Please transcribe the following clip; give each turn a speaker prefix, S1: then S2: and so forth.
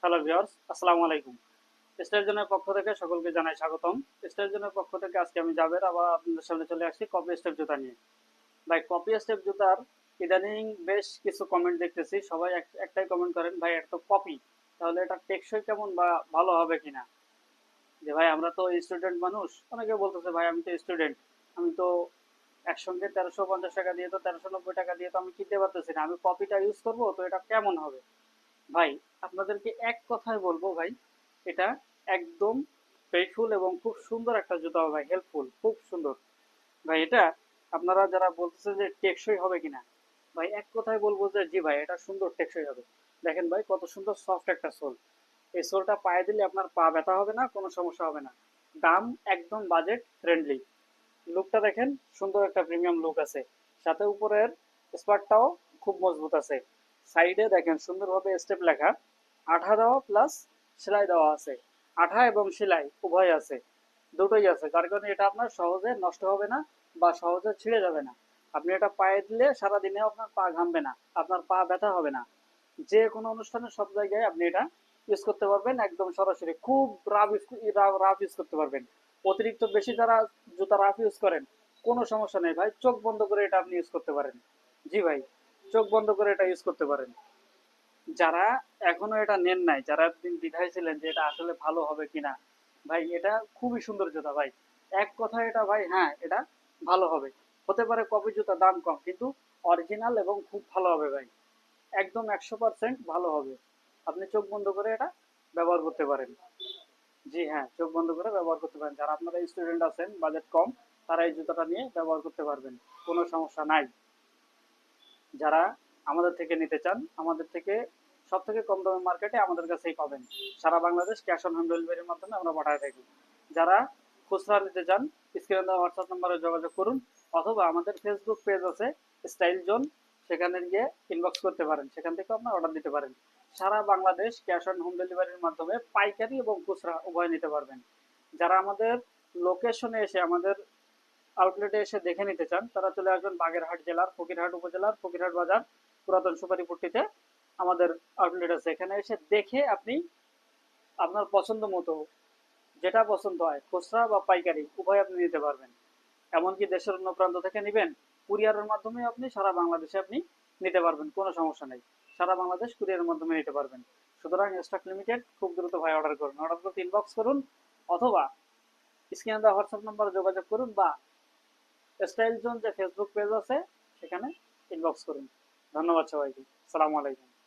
S1: Hello viewers, আসসালামু আলাইকুম। Style জোনের পক্ষ থেকে সকলকে জানাই স্বাগতম। স্টাইল জোনের পক্ষ থেকে আজকে আমি জাবের আবার আপনাদের সামনে চলে আসছি কপি স্টেপ জুতা নিয়ে। ভাই, কপি স্টেপ জুতার ইদানিং বেশ কিছু কমেন্ট দেখতেছি। সবাই একটাই কমেন্ট করেন, ভাই এটা তো কপি, তাহলে এটা টেকসই কেমন বা ভালো হবে কিনা। যে ভাই আমরা তো স্টুডেন্ট মানুষ, অনেকে বলতেছে ভাই আমি তো স্টুডেন্ট, আমি তো একসঙ্গে 1350 টাকা দিয়ে তো 1390 টাকা দিয়ে তো আমি কিনতে পারতেছি না, আমি কপিটা ইউজ করবো তো এটা কেমন হবে। ভাই, আপনাদেরকে এক কথায় বলবো ভাই, এটা একদম ফেথফুল এবং খুব সুন্দর একটা জুতা হবে ভাই, হেল্পফুল, খুব সুন্দর। ভাই এটা আপনারা যারা বলতেছেন যে টেকসই হবে কিনা, ভাই এক কথায় বলবো যে জি ভাই, এটা সুন্দর টেকসই হবে। দেখেন ভাই কত সুন্দর সফট একটা সোল। এই সোলটা পায়ে দিলে আপনার পা ব্যথা হবে না, কোনো সমস্যা হবে না। দাম একদম বাজেট ফ্রেন্ডলি। লুকটা দেখেন, সুন্দর একটা প্রিমিয়াম লুক আছে। সাথে উপরের স্পার্টটাও খুব মজবুত আছে। সাইডে দেখেন সুন্দরভাবে স্টেপ লেখা, আঠা দেওয়া প্লাস সেলাই দেওয়া আছে। আঠা এবং সেলাই উভয় আছে, দুটোই আছে, যার কারণে এটা আপনার সহজে নষ্ট হবে না বা সহজে ছিঁড়ে যাবে না। আপনি এটা পায়ে দিলে সারাদিনে আপনার পা ঘামবে না, আপনার পা ব্যথা হবে না। যে কোনো অনুষ্ঠানে সব জায়গায় আপনি এটা ইউজ করতে পারবেন, একদম সরাসরি খুব রাফ রাফ ইউজ করতে পারবেন। অতিরিক্ত বেশি যারা জুতা রাফ ইউজ করেন, কোনো সমস্যা নেই ভাই, চোখ বন্ধ করে এটা আপনি ইউজ করতে পারেন। জি ভাই, চোখ বন্ধ করে এটা ইউজ করতে পারেন। যারা এখনো এটা নেন নাই, যারা একদিন দ্বিধায় ছিলেন যে এটা আসলে ভালো হবে কিনা, ভাই এটা খুবই সুন্দর জুতা ভাই। এক কথায় এটা ভাই, হ্যাঁ এটা ভালো হবে। হতে পারে কপি জুতা দাম কম, কিন্তু অরিজিনাল এবং খুব ভালো হবে ভাই, একদম 100% ভালো হবে। আপনি চোখ বন্ধ করে এটা ব্যবহার করতে পারেন। জি হ্যাঁ, চোখ বন্ধ করে ব্যবহার করতে পারেন। যারা আপনারা স্টুডেন্ট আছেন, বাজেট কম, তারা এই জুতাটা নিয়ে ব্যবহার করতে পারবেন, কোনো সমস্যা নাই। যারা আমাদের থেকে নিতে চান, আমাদের থেকে সব থেকে কম দামের মার্কেটে আমাদের কাছেই পাবেন। সারা বাংলাদেশ ক্যাশ অন হোম ডেলিভারির মাধ্যমে আমরা পাঠায় থাকি। যারা খুচরা নিতে চান, স্ক্রিনে দেওয়া হোয়াটসঅ্যাপ নাম্বারে যোগাযোগ করুন, অথবা আমাদের ফেসবুক পেজ আছে স্টাইল জোন, সেখানে গিয়ে ইনবক্স করতে পারেন, সেখান থেকে আপনার অর্ডার দিতে পারেন। সারা বাংলাদেশ ক্যাশ অন হোম ডেলিভারির মাধ্যমে পাইকারি এবং খুচরা উভয় নিতে পারবেন। যারা আমাদের লোকেশনে এসে, আমাদের আউটলেটে এসে দেখে নিতে চান, তারা চলে আসবেন বাগেরহাট জেলার ফকিরহাট উপজেলার ফকিরহাট বাজার, পুরাতন সুপারিপট্টিতে আমাদের আউটলেট আছে। এখানে এসে দেখে আপনি আপনার পছন্দ মতো যেটা পছন্দ হয়, খুচরা বা পাইকারি উভয় আপনি নিতে পারবেন। এমনকি দেশের অন্য প্রান্ত থেকে নেবেন, কুরিয়ারের মাধ্যমে আপনি সারা বাংলাদেশে আপনি নিতে পারবেন, কোনো সমস্যা নেই। সারা বাংলাদেশ কুরিয়ারের মাধ্যমে নিতে পারবেন। সুতরাং স্টক লিমিটেড, খুব দ্রুত ভাই অর্ডার করুন, অর্ডার করতে ইনবক্স করুন, অথবা স্ক্রিনে দেওয়া হোয়াটসঅ্যাপ নাম্বারে যোগাযোগ করুন, বা স্টাইল জোন যে ফেসবুক পেজ আছে সেখানে ইনবক্স করুন। ধন্যবাদ সবাইকে, সালামু আলাইকুম।